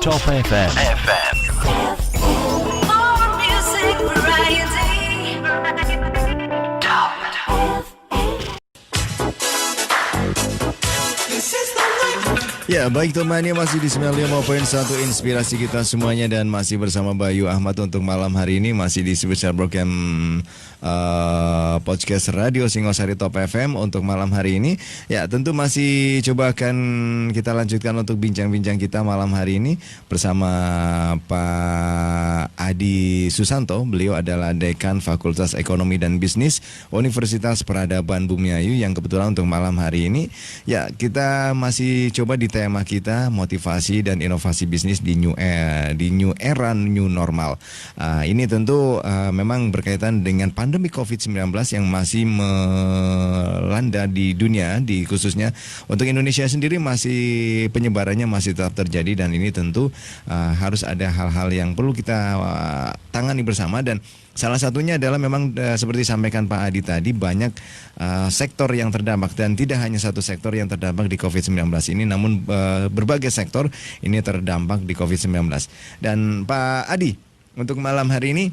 Top FM. More music variety. Top. This is the way. Ya, baik temannya masih di 95.1 Inspirasi kita semuanya dan masih bersama Bayu Ahmad untuk malam hari ini masih di sebesar program podcast Radio Singosari Top FM untuk malam hari ini. Ya, tentu masih coba akan kita lanjutkan untuk bincang-bincang kita malam hari ini bersama Pak Adi Susanto. Beliau adalah Dekan Fakultas Ekonomi dan Bisnis Universitas Peradaban Bumiayu yang kebetulan untuk malam hari ini ya kita masih coba di tema kita motivasi dan inovasi bisnis di new era new normal. Ini tentu memang berkaitan dengan pandemi COVID-19 yang masih melanda di dunia, di khususnya untuk Indonesia sendiri masih penyebarannya masih tetap terjadi dan ini tentu harus ada hal-hal yang perlu kita tangani bersama dan salah satunya adalah memang seperti disampaikan Pak Adi tadi banyak sektor yang terdampak dan tidak hanya satu sektor yang terdampak di COVID-19 ini namun berbagai sektor ini terdampak di COVID-19. Dan Pak Adi untuk malam hari ini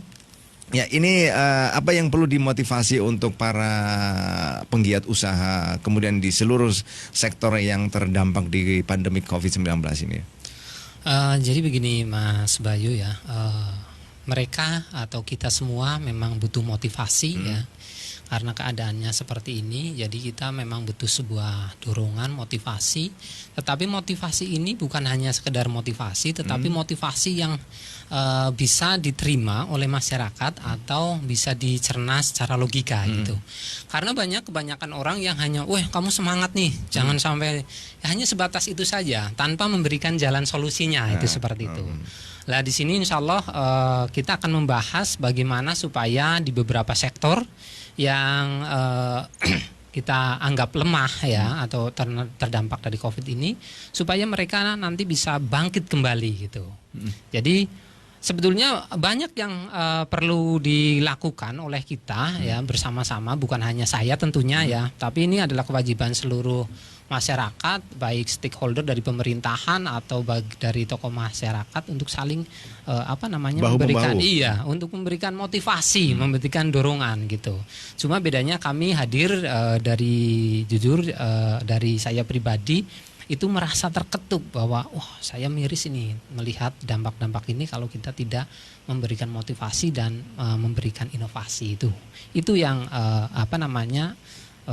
ya ini apa yang perlu dimotivasi untuk para penggiat usaha kemudian di seluruh sektor yang terdampak di pandemi COVID-19 ini? Jadi begini Mas Bayu ya. Mereka atau kita semua memang butuh motivasi ya karena keadaannya seperti ini, jadi kita memang butuh sebuah dorongan motivasi, tetapi motivasi ini bukan hanya sekedar motivasi tetapi motivasi yang bisa diterima oleh masyarakat atau bisa dicerna secara logika gitu. Karena kebanyakan orang yang hanya wah kamu semangat nih, jangan sampai ya, hanya sebatas itu saja tanpa memberikan jalan solusinya itu seperti itu. Nah di sini insya Allah kita akan membahas bagaimana supaya di beberapa sektor yang kita anggap lemah ya atau terdampak dari COVID ini supaya mereka nanti bisa bangkit kembali gitu. Jadi sebetulnya banyak yang perlu dilakukan oleh kita ya bersama-sama, bukan hanya saya tentunya ya, tapi ini adalah kewajiban seluruh masyarakat, baik stakeholder dari pemerintahan atau dari tokoh masyarakat untuk saling memberikan untuk memberikan motivasi, memberikan dorongan gitu. Cuma bedanya kami hadir dari saya pribadi itu merasa terketuk bahwa wah saya miris ini melihat dampak-dampak ini kalau kita tidak memberikan motivasi dan memberikan inovasi itu yang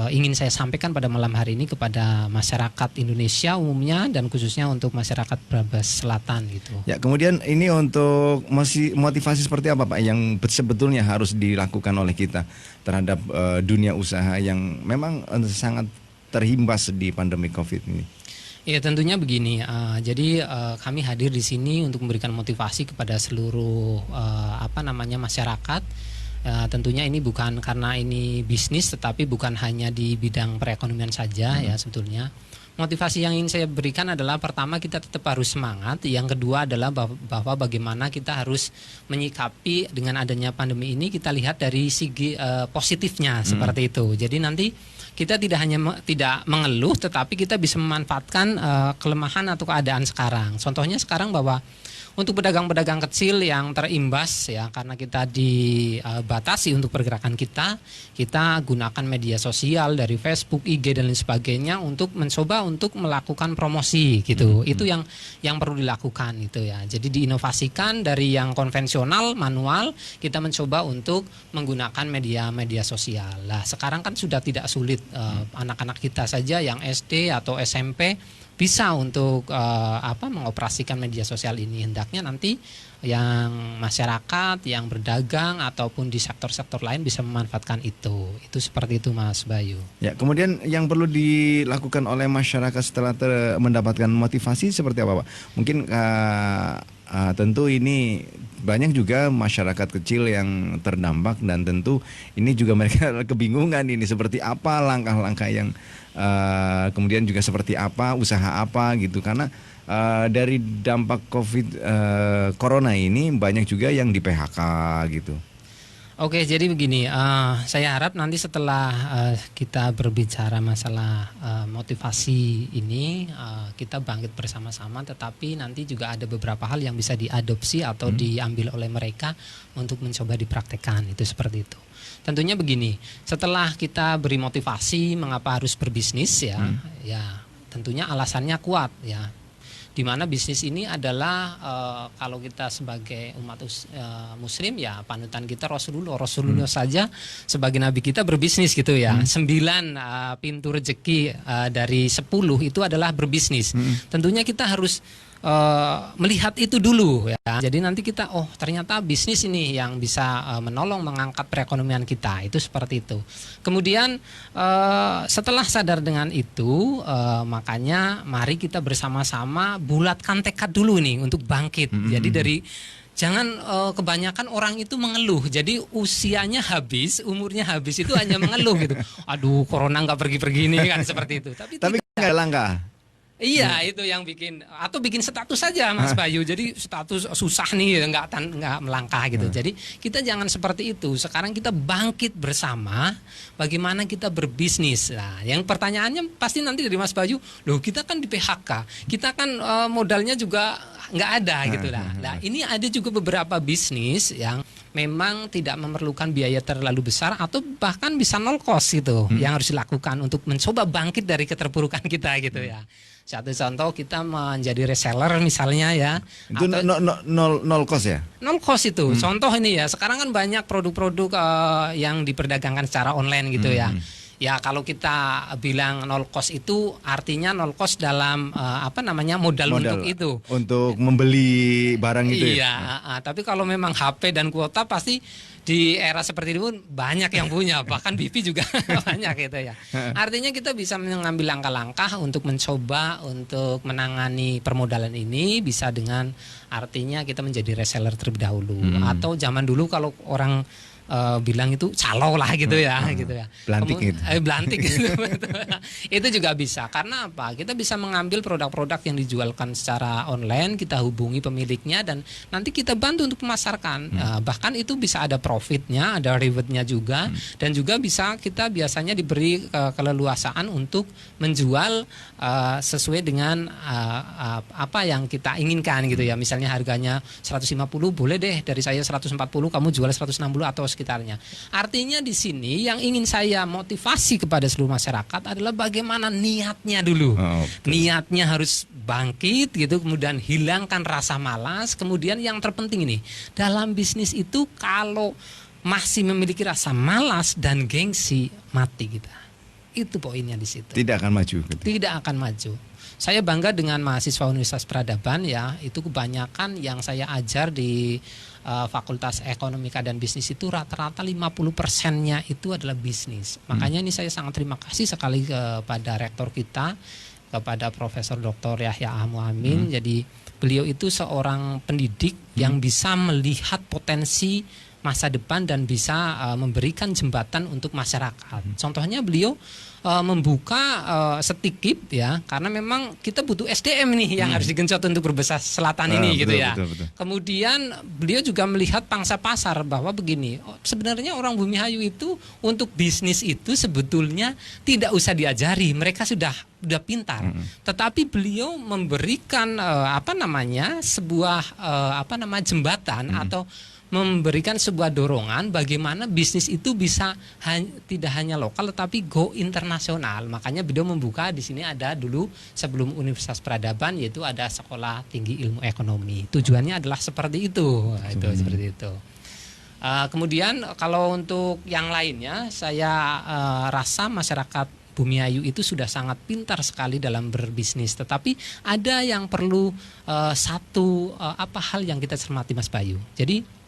ingin saya sampaikan pada malam hari ini kepada masyarakat Indonesia umumnya dan khususnya untuk masyarakat Brebes Selatan gitu. Ya, kemudian ini untuk motivasi seperti apa Pak yang sebetulnya harus dilakukan oleh kita terhadap dunia usaha yang memang sangat terhimbas di pandemi Covid ini? Ya tentunya begini, jadi kami hadir di sini untuk memberikan motivasi kepada seluruh masyarakat. Tentunya ini bukan karena ini bisnis, tetapi bukan hanya di bidang perekonomian saja ya sebetulnya. Motivasi yang ingin saya berikan adalah pertama kita tetap harus semangat, yang kedua adalah bahwa bagaimana kita harus menyikapi dengan adanya pandemi ini, kita lihat dari segi positifnya seperti itu. Jadi nanti kita tidak hanya tidak mengeluh, tetapi kita bisa memanfaatkan kelemahan atau keadaan sekarang. Contohnya sekarang bahwa untuk pedagang-pedagang kecil yang terimbas ya karena kita dibatasi untuk pergerakan kita gunakan media sosial dari Facebook, IG dan lain sebagainya untuk mencoba untuk melakukan promosi gitu. Itu yang perlu dilakukan itu ya. Jadi diinovasikan dari yang konvensional manual kita mencoba untuk menggunakan media sosial. Lah sekarang kan sudah tidak sulit anak-anak kita saja yang SD atau SMP bisa untuk mengoperasikan media sosial ini. Hendaknya nanti yang masyarakat, yang berdagang ataupun di sektor-sektor lain bisa memanfaatkan itu. Itu seperti itu Mas Bayu. Ya, kemudian yang perlu dilakukan oleh masyarakat setelah mendapatkan motivasi seperti apa Pak? Mungkin tentu ini banyak juga masyarakat kecil yang terdampak dan tentu ini juga mereka kebingungan ini seperti apa langkah-langkah yang kemudian juga seperti apa usaha apa gitu karena dari dampak Corona ini banyak juga yang di PHK gitu. Oke, jadi begini, saya harap nanti setelah kita berbicara masalah motivasi ini, kita bangkit bersama-sama, tetapi nanti juga ada beberapa hal yang bisa diadopsi atau diambil oleh mereka untuk mencoba dipraktekkan, itu seperti itu. Tentunya begini, setelah kita beri motivasi mengapa harus berbisnis ya, ya tentunya alasannya kuat ya. Di mana bisnis ini adalah kalau kita sebagai umat muslim ya panutan kita Rasulullah saja sebagai nabi kita berbisnis gitu ya. 9 pintu rezeki dari 10 itu adalah berbisnis. Tentunya kita harus melihat itu dulu ya. Jadi nanti kita ternyata bisnis ini yang bisa menolong mengangkat perekonomian kita, itu seperti itu. Kemudian setelah sadar dengan itu, makanya mari kita bersama-sama bulatkan tekad dulu nih untuk bangkit. Jadi dari jangan kebanyakan orang itu mengeluh. Jadi usianya habis, umurnya habis itu hanya mengeluh gitu. Aduh, corona nggak pergi-pergi nih kan seperti itu. Tapi nggak langkah. Iya, itu yang bikin, atau bikin status saja Mas Bayu. Jadi status susah nih, nggak melangkah gitu. Jadi kita jangan seperti itu. Sekarang kita bangkit bersama, bagaimana kita berbisnis. Nah, yang pertanyaannya pasti nanti dari Mas Bayu, loh kita kan di PHK, kita kan modalnya juga nggak ada gitu lah. Nah, ini ada juga beberapa bisnis yang memang tidak memerlukan biaya terlalu besar atau bahkan bisa nol cost gitu yang harus dilakukan untuk mencoba bangkit dari keterpurukan kita gitu ya. Satu contoh kita menjadi reseller misalnya ya. Itu nol cost ya? Nol cost itu. Contoh ini ya, sekarang kan banyak produk-produk yang diperdagangkan secara online gitu ya. Ya kalau kita bilang nol cost itu artinya nol cost dalam modal untuk itu. Untuk membeli barang itu ya. Iya, tapi kalau memang HP dan kuota pasti di era seperti ini pun banyak yang punya, bahkan BP juga banyak gitu ya. Artinya kita bisa mengambil langkah-langkah untuk mencoba untuk menangani permodalan ini bisa dengan artinya kita menjadi reseller terlebih dahulu atau zaman dulu kalau orang bilang itu calo lah gitu ya gitu ya. Belantik gitu. Itu juga bisa. Karena apa? Kita bisa mengambil produk-produk yang dijualkan secara online, kita hubungi pemiliknya dan nanti kita bantu untuk memasarkan. Bahkan itu bisa ada profitnya, ada rewardnya juga dan juga bisa kita biasanya diberi keleluasaan untuk menjual sesuai dengan apa yang kita inginkan gitu ya. Misalnya harganya 150, boleh deh dari saya 140 kamu jual 160 atau sekitarnya. Artinya di sini yang ingin saya motivasi kepada seluruh masyarakat adalah bagaimana niatnya dulu. Niatnya harus bangkit gitu, kemudian hilangkan rasa malas, kemudian yang terpenting ini, dalam bisnis itu kalau masih memiliki rasa malas dan gengsi, mati kita. Itu poinnya di situ. Tidak akan maju. Tidak akan maju. Saya bangga dengan mahasiswa Universitas Peradaban ya, itu kebanyakan yang saya ajar di Fakultas Ekonomika dan Bisnis itu rata-rata 50%-nya itu adalah bisnis. Makanya ini saya sangat terima kasih sekali kepada rektor kita, kepada Profesor Dr. Yahya Ahmu Amin. Jadi beliau itu seorang pendidik yang bisa melihat potensi masa depan dan bisa memberikan jembatan untuk masyarakat. Contohnya beliau membuka setikip ya, karena memang kita butuh SDM nih yang harus digenjot untuk berbesar selatan ini gitu ya. Betul. Kemudian beliau juga melihat pangsa pasar bahwa begini, sebenarnya orang Bumiayu itu untuk bisnis itu sebetulnya tidak usah diajari, mereka sudah pintar. Tetapi beliau memberikan sebuah jembatan atau memberikan sebuah dorongan bagaimana bisnis itu bisa tidak hanya lokal tetapi go internasional. Makanya beliau membuka di sini ada dulu sebelum Universitas Peradaban yaitu ada Sekolah Tinggi Ilmu Ekonomi. Tujuannya adalah seperti itu. Seperti itu. Kemudian kalau untuk yang lainnya saya rasa masyarakat Bumiayu itu sudah sangat pintar sekali dalam berbisnis, tetapi ada yang perlu hal yang kita cermati Mas Bayu. Jadi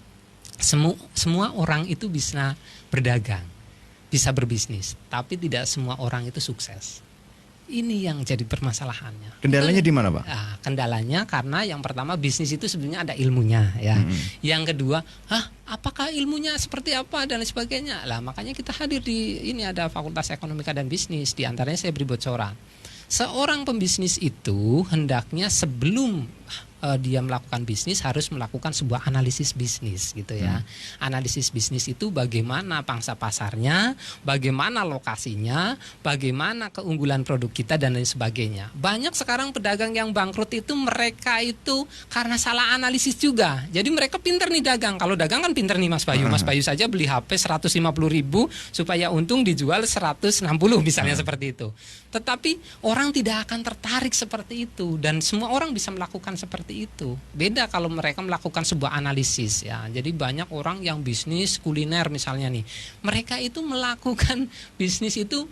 semua orang itu bisa berdagang, bisa berbisnis, tapi tidak semua orang itu sukses. Ini yang jadi permasalahannya. Kendalanya di mana, Pak? Nah, kendalanya karena yang pertama bisnis itu sebenarnya ada ilmunya ya. Yang kedua, apakah ilmunya seperti apa dan lain sebagainya. Lah makanya kita hadir di ini ada Fakultas Ekonomika dan Bisnis, di antaranya saya beri bocoran. Seorang pembisnis itu hendaknya sebelum dia melakukan bisnis harus melakukan sebuah analisis bisnis gitu ya. Analisis bisnis itu bagaimana pangsa pasarnya, bagaimana lokasinya, bagaimana keunggulan produk kita dan lain sebagainya. Banyak sekarang pedagang yang bangkrut itu mereka itu karena salah analisis juga. Jadi mereka pinter nih dagang. Kalau dagang kan pinter nih Mas Bayu. Mas Bayu saja beli HP 150.000 supaya untung dijual 160 misalnya seperti itu. Tetapi orang tidak akan tertarik seperti itu dan semua orang bisa melakukan seperti itu. Beda kalau mereka melakukan sebuah analisis ya. Jadi banyak orang yang bisnis kuliner misalnya nih. Mereka itu melakukan bisnis itu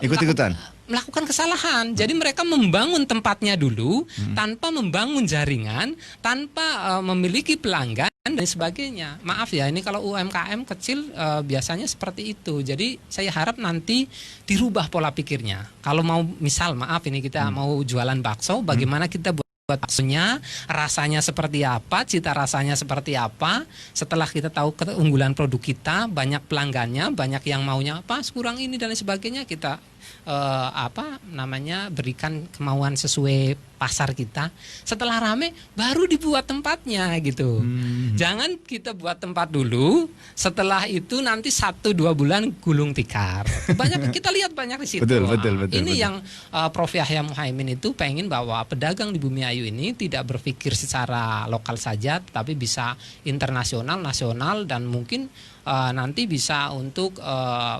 ikut-ikutan. Melakukan kesalahan. Jadi mereka membangun tempatnya dulu tanpa membangun jaringan, tanpa memiliki pelanggan dan sebagainya. Maaf ya, ini kalau UMKM kecil biasanya seperti itu. Jadi saya harap nanti dirubah pola pikirnya. Kalau mau misal maaf ini kita mau jualan bakso, bagaimana kita buat baksonya, rasanya seperti apa, cita rasanya seperti apa. Setelah kita tahu keunggulan produk kita, banyak pelanggannya, banyak yang maunya apa, kurang ini dan lain sebagainya, kita berikan kemauan sesuai pasar kita. Setelah rame baru dibuat tempatnya gitu. Jangan kita buat tempat dulu, setelah itu nanti 1-2 bulan gulung tikar. Banyak kita lihat banyak di situ. Betul. Ini yang Prof Yahya Muhaimin itu pengen bahwa pedagang di Bumiayu ini tidak berpikir secara lokal saja, tapi bisa internasional, nasional, dan mungkin nanti bisa untuk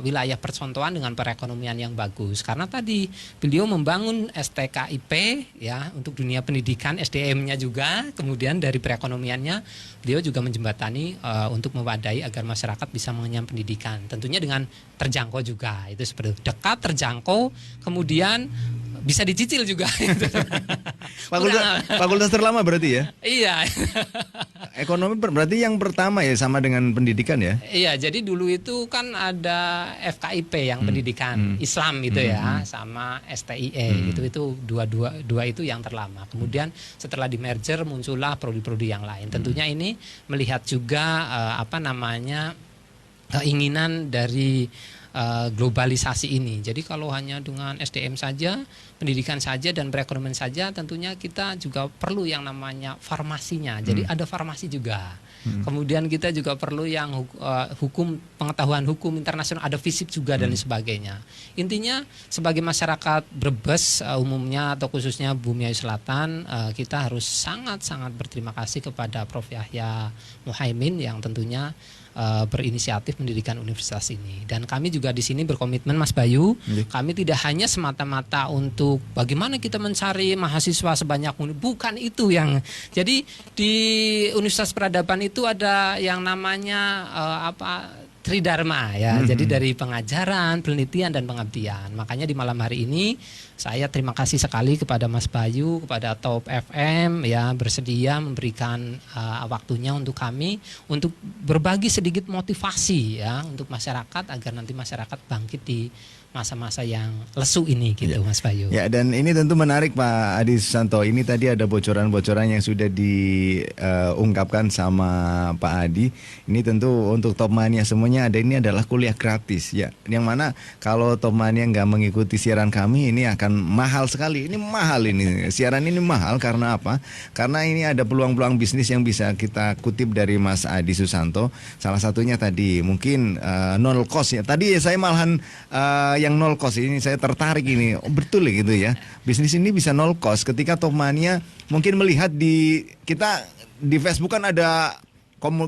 wilayah percontohan dengan perekonomian yang bagus. Karena tadi beliau membangun STKIP ya untuk dunia pendidikan, SDM-nya juga, kemudian dari perekonomiannya beliau juga menjembatani untuk mewadai agar masyarakat bisa mengenyam pendidikan. Tentunya dengan terjangkau juga, itu seperti itu. Dekat, terjangkau, kemudian bisa dicicil juga. Fakultas terlama berarti ya? Iya. Ekonomi berarti yang pertama ya, sama dengan pendidikan ya? Iya, jadi dulu itu kan ada FKIP yang pendidikan Islam itu ya, sama STIE itu dua itu yang terlama. Kemudian setelah di merger muncullah prodi-prodi yang lain. Tentunya ini melihat juga keinginan dari globalisasi ini. Jadi kalau hanya dengan SDM saja, pendidikan saja dan perekonomian saja, tentunya kita juga perlu yang namanya farmasinya. Jadi ada farmasi juga. Kemudian kita juga perlu yang pengetahuan hukum internasional, ada FISIP juga dan sebagainya. Intinya sebagai masyarakat Brebes umumnya atau khususnya Bumiayu Selatan, kita harus sangat-sangat berterima kasih kepada Prof Yahya Muhaimin yang tentunya berinisiatif mendirikan universitas ini. Dan kami juga di sini berkomitmen Mas Bayu, kami tidak hanya semata-mata untuk bagaimana kita mencari mahasiswa sebanyak mungkin, bukan itu yang. Jadi di Universitas Peradaban itu ada yang namanya Tridharma ya. Jadi dari pengajaran, penelitian dan pengabdian. Makanya di malam hari ini saya terima kasih sekali kepada Mas Bayu, kepada Top FM ya, bersedia memberikan waktunya untuk kami untuk berbagi sedikit motivasi ya untuk masyarakat agar nanti masyarakat bangkit di masa-masa yang lesu ini gitu Mas Bayu. Ya, dan ini tentu menarik Pak Adi Susanto. Ini tadi ada bocoran-bocoran yang sudah diungkapkan sama Pak Adi. Ini tentu untuk Top Mania semuanya ada, ini adalah kuliah gratis ya. Yang mana kalau Top Mania nggak mengikuti siaran kami ini akan mahal sekali. Ini mahal ini. Siaran ini mahal karena apa? Karena ini ada peluang-peluang bisnis yang bisa kita kutip dari Mas Adi Susanto. Salah satunya tadi mungkin nol cost ya. Tadi saya malahan yang nol cost ini saya tertarik ini. Betul gitu ya. Bisnis ini bisa nol cost ketika Top Mania mungkin melihat kita di Facebook kan ada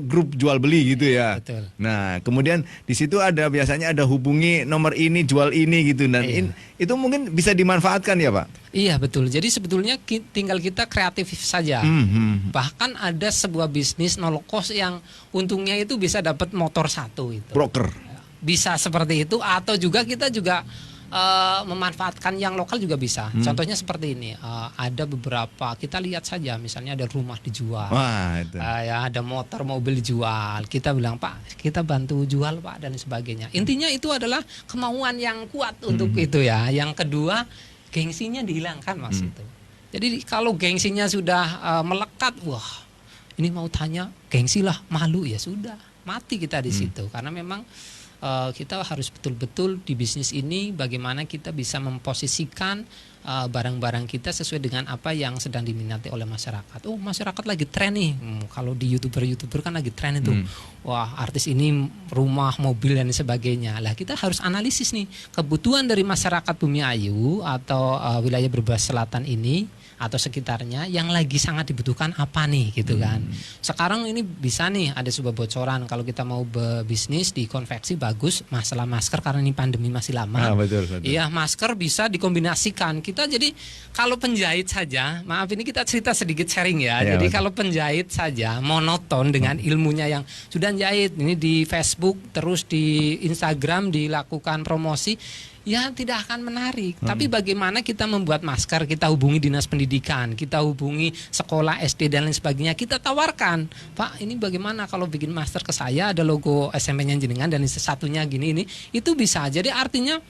grup jual beli gitu ya. Betul. Nah, kemudian di situ biasanya ada hubungi nomor ini jual ini gitu, dan itu mungkin bisa dimanfaatkan ya, Pak. Iya, betul. Jadi sebetulnya tinggal kita kreatif saja. Bahkan ada sebuah bisnis nol cost yang untungnya itu bisa dapat motor 1 itu. Broker. Bisa seperti itu, atau juga kita juga memanfaatkan yang lokal juga bisa. Contohnya seperti ini, ada beberapa kita lihat saja, misalnya ada rumah dijual, itu. Ya ada motor mobil dijual, kita bilang Pak kita bantu jual Pak dan sebagainya. Intinya itu adalah kemauan yang kuat untuk itu ya. Yang kedua gengsinya dihilangkan Mas itu. Jadi kalau gengsinya sudah melekat, wah ini mau tanya gengsi lah, malu ya sudah mati kita di situ, karena memang kita harus betul-betul di bisnis ini bagaimana kita bisa memposisikan barang-barang kita sesuai dengan apa yang sedang diminati oleh masyarakat. Oh, masyarakat lagi tren nih. Kalau di YouTuber kan lagi tren itu. Wah, artis ini rumah, mobil dan sebagainya. Lah kita harus analisis nih kebutuhan dari masyarakat Bumi Ayu atau wilayah Brebes Selatan ini atau sekitarnya yang lagi sangat dibutuhkan apa nih gitu kan. Sekarang ini bisa nih ada sebuah bocoran kalau kita mau berbisnis di konveksi bagus masalah masker karena ini pandemi masih lama. Betul. Iya, masker bisa dikombinasikan. Kita jadi kalau penjahit saja, maaf ini kita cerita sedikit sharing ya. Jadi betul. kalau penjahit saja monoton dengan ilmunya yang sudah jahit ini di Facebook terus di Instagram dilakukan promosi, ya tidak akan menarik. Tapi bagaimana kita membuat masker, kita hubungi dinas pendidikan, kita hubungi sekolah SD dan lain sebagainya, kita tawarkan, Pak ini bagaimana kalau bikin masker ke saya ada logo SMP-nya jenengan dan satunya gini ini, itu bisa. Jadi artinya